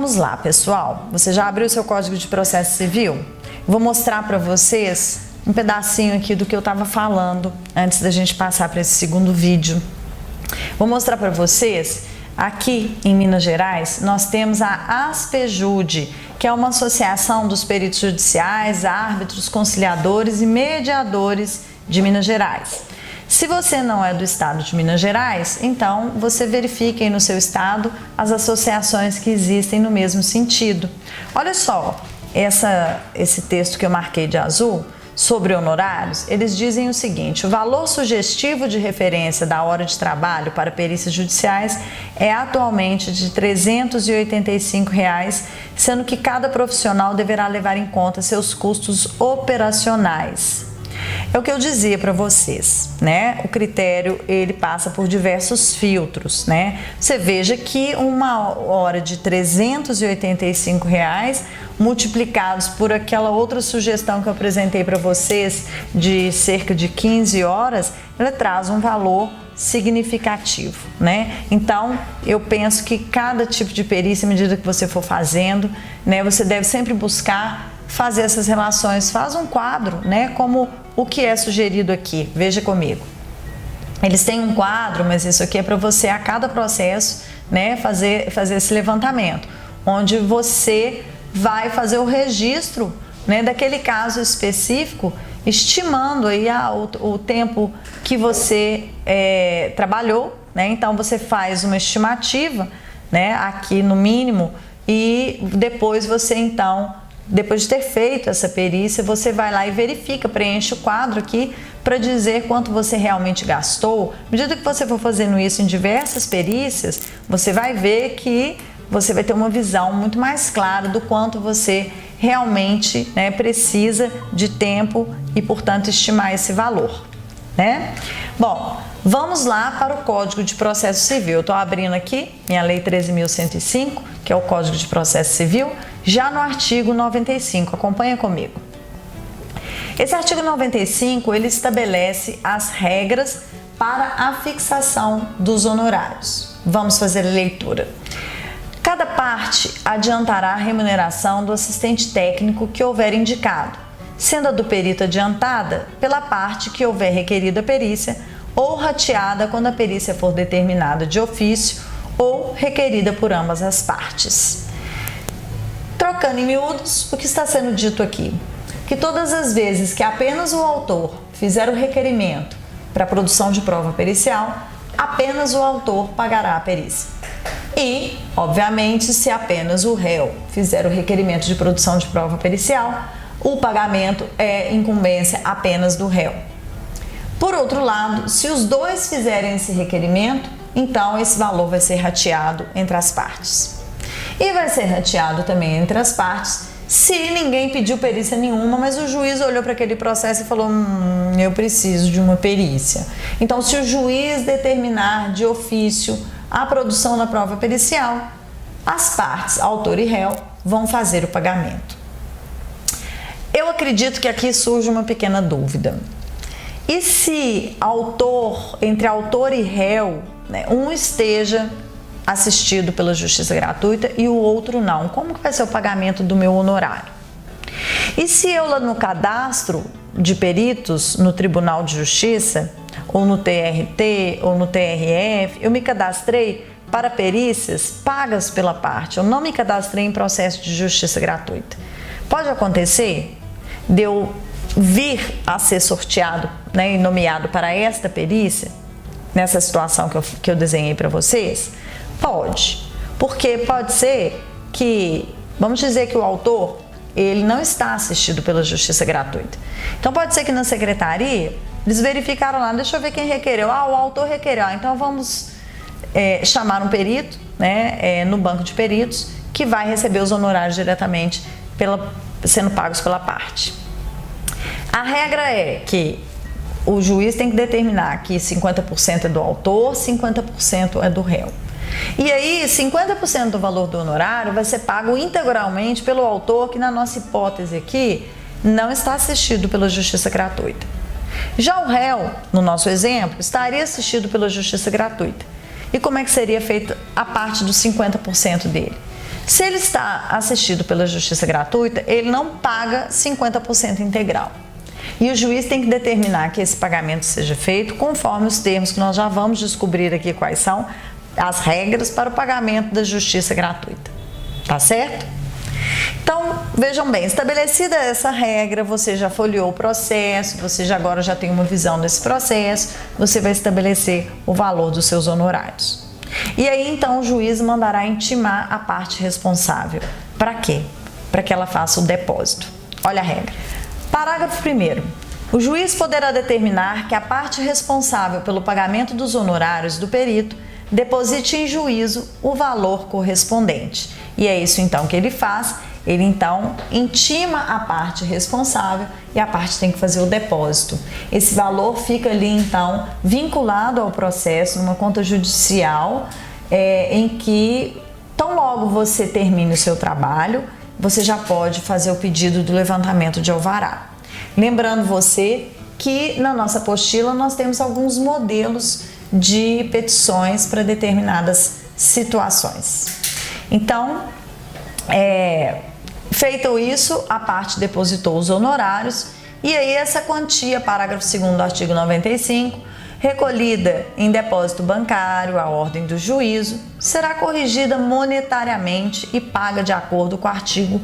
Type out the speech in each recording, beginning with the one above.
vamos lá, pessoal. Você já abriu seu Código de Processo Civil? Vou mostrar para vocês um pedacinho aqui do que eu estava falando antes da gente passar para esse segundo vídeo. Vou mostrar para vocês, aqui em Minas Gerais, nós temos a Aspejude, que é uma associação dos peritos judiciais, árbitros, conciliadores e mediadores de Minas Gerais. Se você não é do estado de Minas Gerais, então você verifique aí no seu estado as associações que existem no mesmo sentido. Olha só, esse texto que eu marquei de azul sobre honorários, eles dizem o seguinte: o valor sugestivo de referência da hora de trabalho para perícias judiciais é atualmente de R$ 385, sendo que cada profissional deverá levar em conta seus custos operacionais. É o que eu dizia para vocês, né? O critério, ele passa por diversos filtros, né? Você veja que uma hora de R$ 385 multiplicados por aquela outra sugestão que eu apresentei para vocês de cerca de 15 horas, ela traz um valor significativo, né? Então, eu penso que cada tipo de perícia, à medida que você for fazendo, né, você deve sempre buscar fazer essas relações. Faz um quadro, né, como o que é sugerido aqui. Veja comigo. Eles têm um quadro, mas isso aqui é para você, a cada processo, né, fazer esse levantamento, onde você vai fazer o registro, né, daquele caso específico, estimando aí o tempo que você trabalhou, né? Então você faz uma estimativa, né, aqui no mínimo, e depois você então, depois de ter feito essa perícia, você vai lá e verifica, preenche o quadro aqui para dizer quanto você realmente gastou. À medida que você for fazendo isso em diversas perícias, você vai ver que você vai ter uma visão muito mais clara do quanto você realmente, né, precisa de tempo e, portanto, estimar esse valor, né? Bom, vamos lá para o Código de Processo Civil. Eu estou abrindo aqui minha Lei 13.105, que é o Código de Processo Civil, já no artigo 95. Acompanha comigo. Esse artigo 95, ele estabelece as regras para a fixação dos honorários. Vamos fazer a leitura. Cada parte adiantará a remuneração do assistente técnico que houver indicado, sendo a do perito adiantada pela parte que houver requerido a perícia ou rateada quando a perícia for determinada de ofício ou requerida por ambas as partes. Trocando em miúdos, o que está sendo dito aqui? Que todas as vezes que apenas o autor fizer o requerimento para a produção de prova pericial, apenas o autor pagará a perícia. E, obviamente, se apenas o réu fizer o requerimento de produção de prova pericial, o pagamento é incumbência apenas do réu. Por outro lado, se os dois fizerem esse requerimento, então esse valor vai ser rateado entre as partes. E vai ser rateado também entre as partes se ninguém pediu perícia nenhuma, mas o juiz olhou para aquele processo e falou: eu preciso de uma perícia. Então, se o juiz determinar de ofício a produção da prova pericial, as partes, autor e réu, vão fazer o pagamento. Eu acredito que aqui surge uma pequena dúvida. E se entre autor e réu, né, um esteja assistido pela justiça gratuita e o outro não? Como que vai ser o pagamento do meu honorário? E se eu lá no cadastro de peritos no Tribunal de Justiça, ou no TRT, ou no TRF, eu me cadastrei para perícias pagas pela parte, eu não me cadastrei em processo de justiça gratuita. Pode acontecer de eu vir a ser sorteado, né, e nomeado para esta perícia, nessa situação que eu desenhei para vocês? Pode, porque pode ser que, vamos dizer que o autor, ele não está assistido pela justiça gratuita. Então pode ser que na secretaria eles verificaram lá, deixa eu ver quem requereu. O autor requereu. Então vamos chamar um perito, né, no banco de peritos, que vai receber os honorários diretamente sendo pagos pela parte. A regra é que o juiz tem que determinar que 50% é do autor, 50% é do réu. E aí, 50% do valor do honorário vai ser pago integralmente pelo autor, que na nossa hipótese aqui não está assistido pela justiça gratuita. Já o réu, no nosso exemplo, estaria assistido pela justiça gratuita. E como é que seria feita a parte dos 50% dele? Se ele está assistido pela justiça gratuita, ele não paga 50% integral. E o juiz tem que determinar que esse pagamento seja feito conforme os termos que nós já vamos descobrir aqui quais são as regras para o pagamento da justiça gratuita. Tá certo? Então, vejam bem, estabelecida essa regra, você já folheou o processo, você agora já tem uma visão desse processo, você vai estabelecer o valor dos seus honorários. E aí, então, o juiz mandará intimar a parte responsável. Para quê? Para que ela faça o depósito. Olha a regra. Parágrafo 1º. O juiz poderá determinar que a parte responsável pelo pagamento dos honorários do perito deposite em juízo o valor correspondente. E é isso, então, que ele faz. Ele, então, intima a parte responsável e a parte tem que fazer o depósito. Esse valor fica ali, então, vinculado ao processo, numa conta judicial, em que, tão logo você termine o seu trabalho, você já pode fazer o pedido do levantamento de alvará. Lembrando você que, na nossa apostila, nós temos alguns modelos de petições para determinadas situações. Então, feito isso, a parte depositou os honorários e aí essa quantia, parágrafo 2º do artigo 95, recolhida em depósito bancário à ordem do juízo, será corrigida monetariamente e paga de acordo com o artigo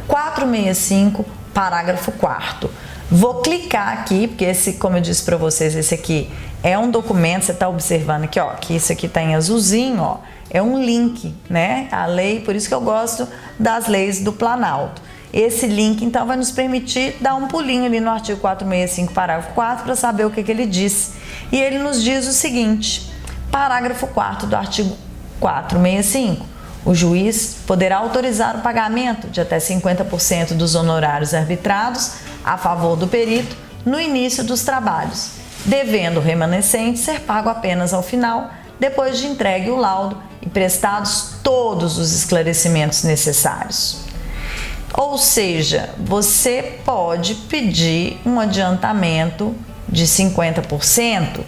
465, parágrafo 4º. Vou clicar aqui, porque esse, como eu disse para vocês, esse aqui é um documento, você está observando aqui, ó, que isso aqui está em azulzinho, ó, é um link, né? A lei, por isso que eu gosto das leis do Planalto. Esse link, então, vai nos permitir dar um pulinho ali no artigo 465, parágrafo 4, para saber o que ele diz. E ele nos diz o seguinte, parágrafo 4º do artigo 465, o juiz poderá autorizar o pagamento de até 50% dos honorários arbitrados a favor do perito no início dos trabalhos, devendo o remanescente ser pago apenas ao final, depois de entregue o laudo e prestados todos os esclarecimentos necessários. Ou seja, você pode pedir um adiantamento de 50%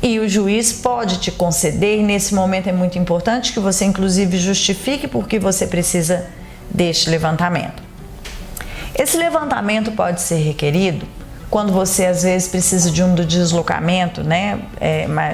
e o juiz pode te conceder, e nesse momento é muito importante que você inclusive justifique por que você precisa deste levantamento. Esse levantamento pode ser requerido quando você às vezes precisa de um deslocamento, né?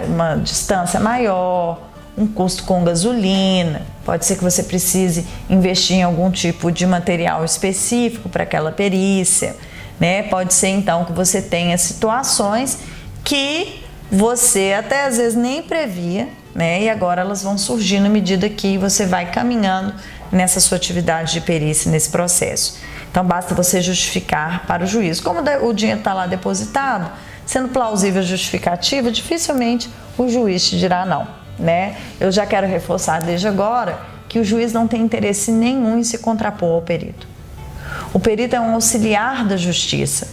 Uma distância maior, um custo com gasolina, pode ser que você precise investir em algum tipo de material específico para aquela perícia, né? Pode ser então que você tenha situações que você até às vezes nem previa, né? E agora elas vão surgir na medida que você vai caminhando nessa sua atividade de perícia, nesse processo. Então basta você justificar para o juiz. Como o dinheiro está lá depositado, sendo plausível a justificativa, dificilmente o juiz te dirá não, né? Eu já quero reforçar desde agora que o juiz não tem interesse nenhum em se contrapor ao perito. O perito é um auxiliar da justiça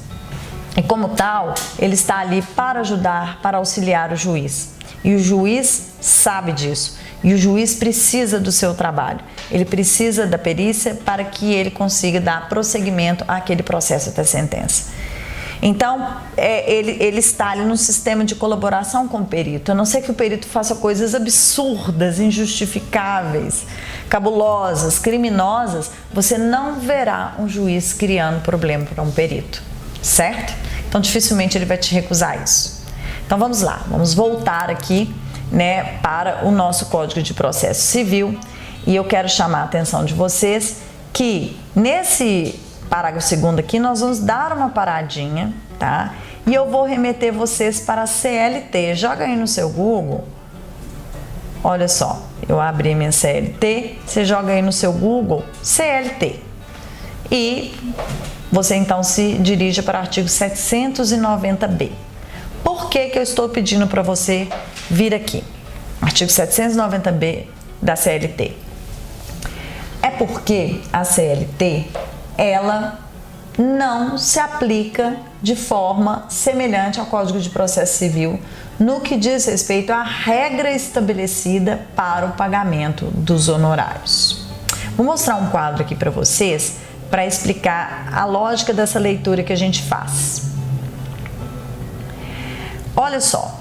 e, como tal, ele está ali para ajudar, para auxiliar o juiz. E o juiz sabe disso. E o juiz precisa do seu trabalho. Ele precisa da perícia para que ele consiga dar prosseguimento àquele processo até sentença. Então, ele está ali num sistema de colaboração com o perito. A não ser que o perito faça coisas absurdas, injustificáveis, cabulosas, criminosas, você não verá um juiz criando problema para um perito, certo? Então, dificilmente ele vai te recusar isso. Então, vamos lá, vamos voltar aqui, né, para o nosso Código de Processo Civil, e eu quero chamar a atenção de vocês que nesse parágrafo 2º aqui nós vamos dar uma paradinha, tá? E eu vou remeter vocês para a CLT. Joga aí no seu Google. Olha só, eu abri minha CLT, você joga aí no seu Google CLT. E você então se dirige para o artigo 790B. Por que eu estou pedindo para você vir aqui? Artigo 790B da CLT. É porque a CLT, ela não se aplica de forma semelhante ao Código de Processo Civil no que diz respeito à regra estabelecida para o pagamento dos honorários. Vou mostrar um quadro aqui para vocês para explicar a lógica dessa leitura que a gente faz. Olha só,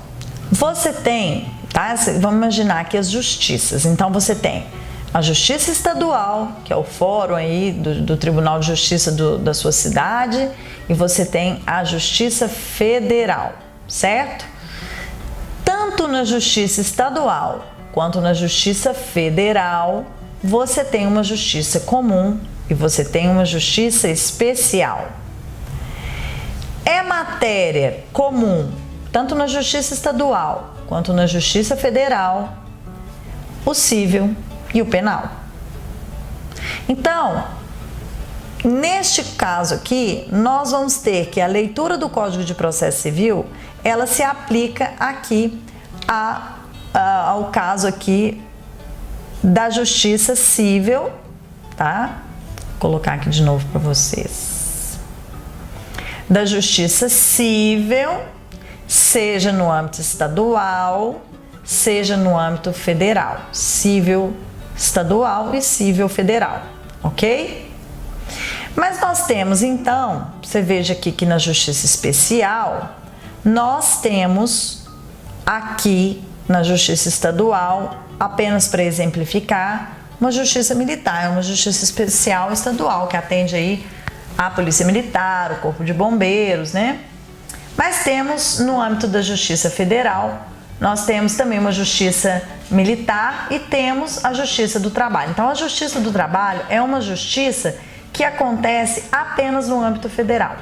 você tem, tá? Vamos imaginar aqui as justiças. Então você tem a Justiça Estadual, que é o fórum aí do Tribunal de Justiça da sua cidade, e você tem a Justiça Federal, certo? Tanto na Justiça Estadual quanto na Justiça Federal, você tem uma justiça comum e você tem uma justiça especial. É matéria comum, tanto na Justiça Estadual quanto na Justiça Federal, o civil e o penal. Então, neste caso aqui, nós vamos ter que a leitura do Código de Processo Civil, ela se aplica aqui ao caso aqui da Justiça Civil, tá? Vou colocar aqui de novo para vocês. Da Justiça Civil, seja no âmbito estadual, seja no âmbito federal, civil estadual e civil federal, ok? Mas nós temos então, você veja aqui que na Justiça Especial, nós temos aqui na Justiça Estadual, apenas para exemplificar, uma Justiça Militar, uma Justiça Especial Estadual, que atende aí a Polícia Militar, o Corpo de Bombeiros, né? Mas temos no âmbito da Justiça Federal, nós temos também uma Justiça Militar e temos a Justiça do Trabalho. Então, a Justiça do Trabalho é uma justiça que acontece apenas no âmbito federal.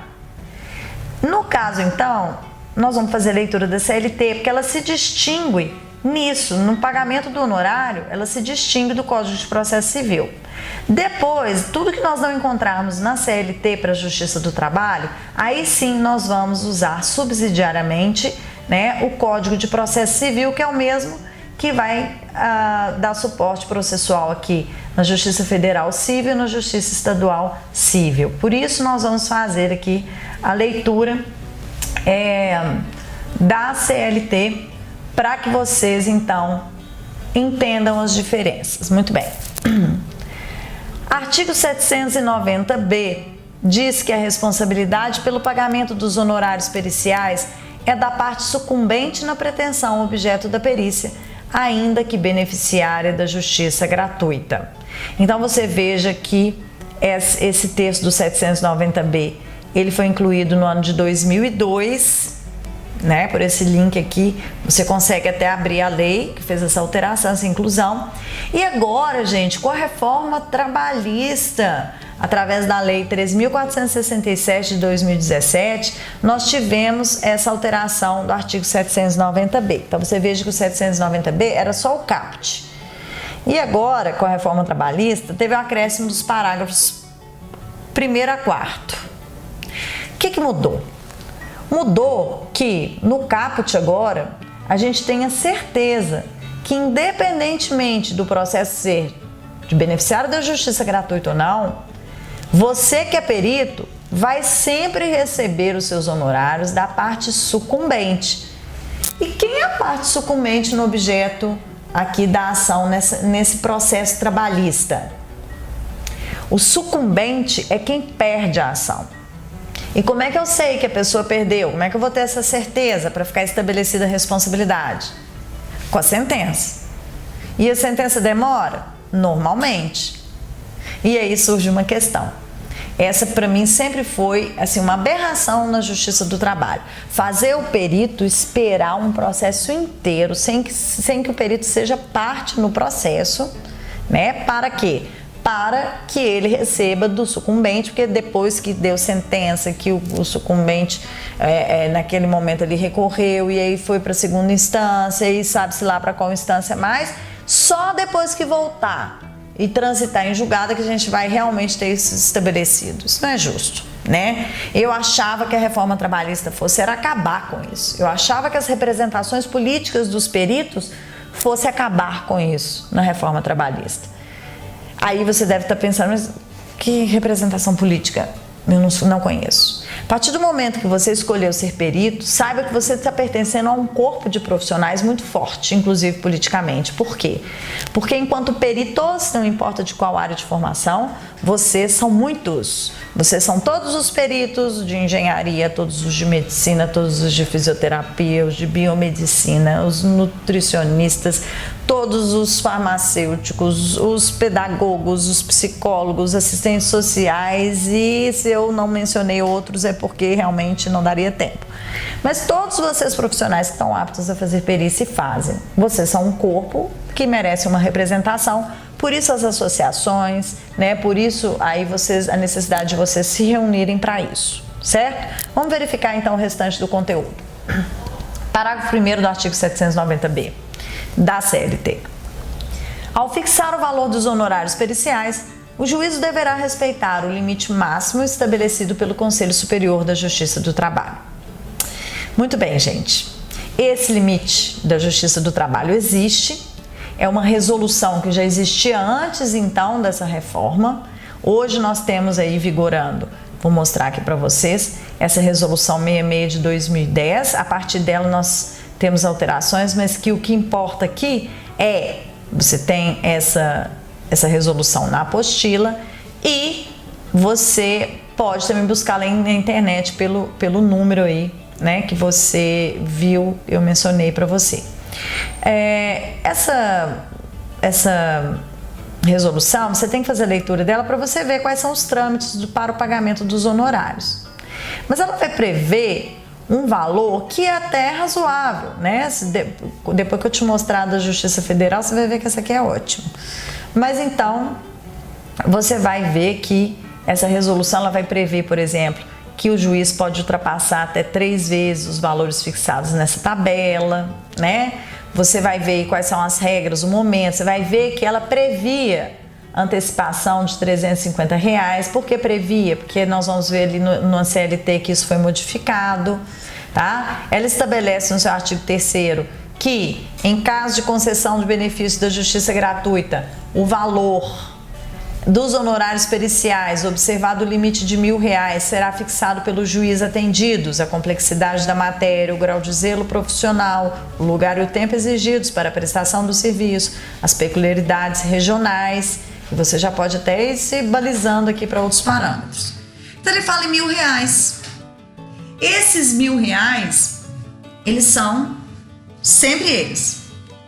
No caso, então, nós vamos fazer a leitura da CLT, porque ela se distingue nisso, no pagamento do honorário, ela se distingue do Código de Processo Civil. Depois, tudo que nós não encontrarmos na CLT para a Justiça do Trabalho, aí sim nós vamos usar subsidiariamente, né, o Código de Processo Civil, que é o mesmo que vai dar suporte processual aqui na Justiça Federal Civil e na Justiça Estadual Civil. Por isso, nós vamos fazer aqui a leitura da CLT para que vocês, então, entendam as diferenças. Muito bem. Artigo 790-B diz que a responsabilidade pelo pagamento dos honorários periciais é da parte sucumbente na pretensão objeto da perícia, ainda que beneficiária da justiça gratuita. Então, você veja que esse texto do 790-B, ele foi incluído no ano de 2002, né? Por esse link aqui, você consegue até abrir a lei que fez essa alteração, essa inclusão. E agora, gente, com a reforma trabalhista, através da Lei 3.467 de 2017, nós tivemos essa alteração do artigo 790-B. Então, você veja que o 790-B era só o caput. E agora, com a reforma trabalhista, teve o acréscimo dos parágrafos 1º a 4º. O que mudou? Mudou que no caput agora, a gente tem a certeza que, independentemente do processo ser de beneficiário da justiça gratuita ou não, você que é perito vai sempre receber os seus honorários da parte sucumbente. E quem é a parte sucumbente no objeto aqui da ação nesse processo trabalhista? O sucumbente é quem perde a ação. E como é que eu sei que a pessoa perdeu? Como é que eu vou ter essa certeza para ficar estabelecida a responsabilidade? Com a sentença. E a sentença demora? Normalmente. E aí surge uma questão. Essa, para mim, sempre foi assim, uma aberração na Justiça do Trabalho. Fazer o perito esperar um processo inteiro, sem que o perito seja parte no processo, né? Para quê? Para que ele receba do sucumbente, porque depois que deu sentença, que o sucumbente, naquele momento, ele recorreu e aí foi para a segunda instância e sabe-se lá para qual instância mais, só depois que voltar e transitar em julgado que a gente vai realmente ter isso estabelecido. Isso não é justo, né? Eu achava que a reforma trabalhista fosse acabar com isso. Eu achava que as representações políticas dos peritos fosse acabar com isso na reforma trabalhista. Aí você deve estar pensando, mas que representação política? Eu não conheço. A partir do momento que você escolheu ser perito, saiba que você está pertencendo a um corpo de profissionais muito forte, inclusive politicamente. Por quê? Porque enquanto peritos, não importa de qual área de formação, vocês são muitos. Vocês são todos os peritos de engenharia, todos os de medicina, todos os de fisioterapia, os de biomedicina, os nutricionistas, todos os farmacêuticos, os pedagogos, os psicólogos, assistentes sociais, e se eu não mencionei outros é porque realmente não daria tempo. Mas todos vocês profissionais que estão aptos a fazer perícia fazem. Vocês são um corpo que merece uma representação. Por isso as associações, né? Por isso aí a necessidade de vocês se reunirem para isso, certo? Vamos verificar então o restante do conteúdo. Parágrafo 1º do artigo 790-B da CLT. Ao fixar o valor dos honorários periciais, o juízo deverá respeitar o limite máximo estabelecido pelo Conselho Superior da Justiça do Trabalho. Muito bem, gente. Esse limite da Justiça do Trabalho existe. É uma resolução que já existia antes, então, dessa reforma. Hoje nós temos aí vigorando, vou mostrar aqui para vocês, essa resolução 66 de 2010. A partir dela nós temos alterações, mas que o que importa aqui é, você tem essa resolução na apostila e você pode também buscá-la na internet pelo número aí, né, que você viu, eu mencionei para você. Essa resolução, você tem que fazer a leitura dela para você ver quais são os trâmites para o pagamento dos honorários. Mas ela vai prever um valor que é até razoável, né? Depois que eu te mostrar da Justiça Federal, você vai ver que essa aqui é ótima. Mas então, você vai ver que essa resolução ela vai prever, por exemplo, que o juiz pode ultrapassar até 3 vezes os valores fixados nessa tabela, né? Você vai ver quais são as regras, o momento, você vai ver que ela previa antecipação de R$350. Por que previa? Porque nós vamos ver ali no CLT que isso foi modificado, tá? Ela estabelece no seu artigo 3º que, em caso de concessão de benefício da justiça gratuita, o valor dos honorários periciais, observado o limite de R$1.000, será fixado pelo juiz atendidos a complexidade da matéria, o grau de zelo profissional, o lugar e o tempo exigidos para a prestação do serviço, as peculiaridades regionais, e você já pode até ir se balizando aqui para outros parâmetros. Então ele fala em R$1.000. Esses R$1.000, eles são sempre eles.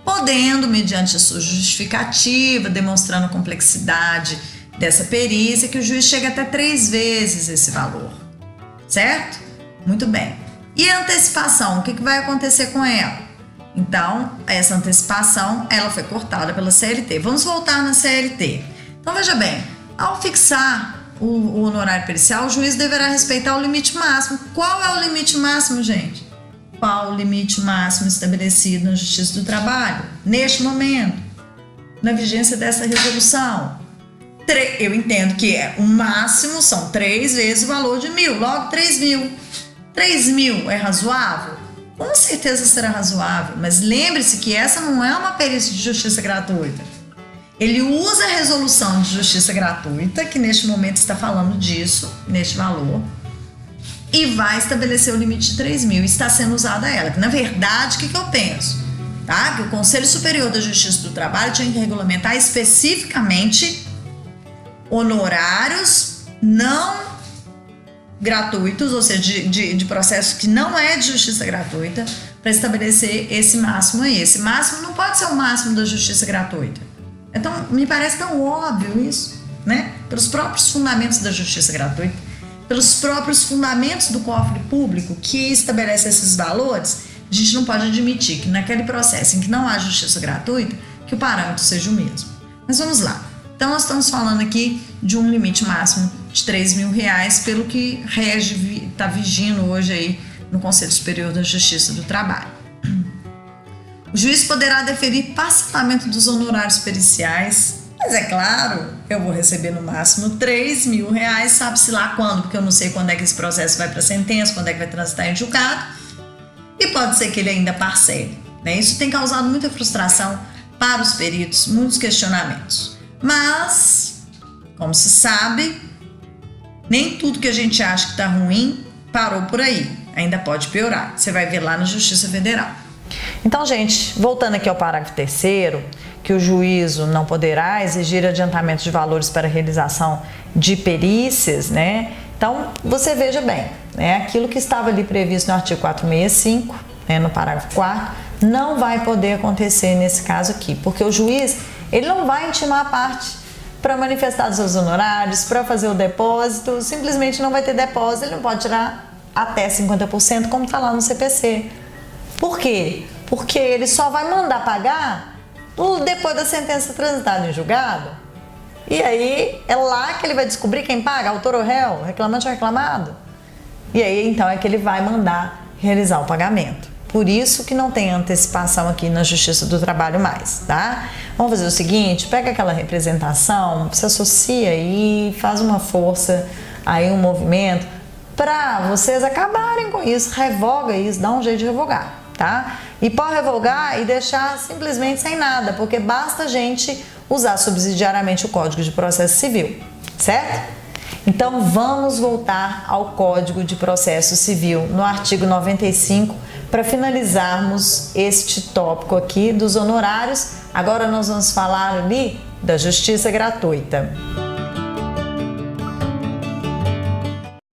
Podendo, mediante a sua justificativa, demonstrando a complexidade dessa perícia, que o juiz chega até 3 vezes esse valor, certo? Muito bem. E a antecipação, o que vai acontecer com ela? Então, essa antecipação, ela foi cortada pela CLT. Vamos voltar na CLT. Então, veja bem, ao fixar o honorário pericial, o juiz deverá respeitar o limite máximo. Qual é o limite máximo, gente? Qual o limite máximo estabelecido na Justiça do Trabalho, neste momento, na vigência dessa resolução? Eu entendo que o máximo são 3 vezes o valor de 1.000, logo 3.000. 3.000 é razoável? Com certeza será razoável, mas lembre-se que essa não é uma perícia de justiça gratuita. Ele usa a resolução de justiça gratuita, que neste momento está falando disso, neste valor, e vai estabelecer o limite de 3.000. Está sendo usada ela. Na verdade, o que eu penso? Tá? Que o Conselho Superior da Justiça do Trabalho tinha que regulamentar especificamente honorários não gratuitos, ou seja, de processo que não é de justiça gratuita, para estabelecer esse máximo aí. Esse máximo não pode ser o máximo da justiça gratuita. Então, me parece tão óbvio isso, né? Pelos próprios fundamentos da justiça gratuita, pelos próprios fundamentos do cofre público que estabelece esses valores, a gente não pode admitir que naquele processo em que não há justiça gratuita, que o parâmetro seja o mesmo. Mas vamos lá. Então, nós estamos falando aqui de um limite máximo de R$3.000, pelo que rege, está vigindo hoje aí no Conselho Superior da Justiça do Trabalho. O juiz poderá deferir parcelamento dos honorários periciais. Mas é claro, eu vou receber no máximo R$3.000, sabe-se lá quando, porque eu não sei quando é que esse processo vai para sentença, quando é que vai transitar em julgado, e pode ser que ele ainda parcele, né? Isso tem causado muita frustração para os peritos, muitos questionamentos. Mas, como se sabe, nem tudo que a gente acha que está ruim parou por aí, ainda pode piorar. Você vai ver lá na Justiça Federal. Então, gente, voltando aqui ao parágrafo 3º, que o juízo não poderá exigir adiantamento de valores para a realização de perícias, né? Então, você veja bem, né, aquilo que estava ali previsto no artigo 465, né, no parágrafo 4º, não vai poder acontecer nesse caso aqui, porque o juiz, ele não vai intimar a parte para manifestar os seus honorários, para fazer o depósito, simplesmente não vai ter depósito, ele não pode tirar até 50%, como está lá no CPC. Por quê? Porque ele só vai mandar pagar depois da sentença transitada em julgado. E aí é lá que ele vai descobrir quem paga, autor ou réu, reclamante ou reclamado. E aí então é que ele vai mandar realizar o pagamento. Por isso que não tem antecipação aqui na Justiça do Trabalho mais, tá? Vamos fazer o seguinte, pega aquela representação, se associa aí, faz uma força, aí um movimento, para vocês acabarem com isso, revoga isso, dá um jeito de revogar, tá? E pode revogar e deixar simplesmente sem nada, porque basta a gente usar subsidiariamente o Código de Processo Civil, certo? Então vamos voltar ao Código de Processo Civil, no artigo 95, para finalizarmos este tópico aqui dos honorários. Agora nós vamos falar ali da justiça gratuita.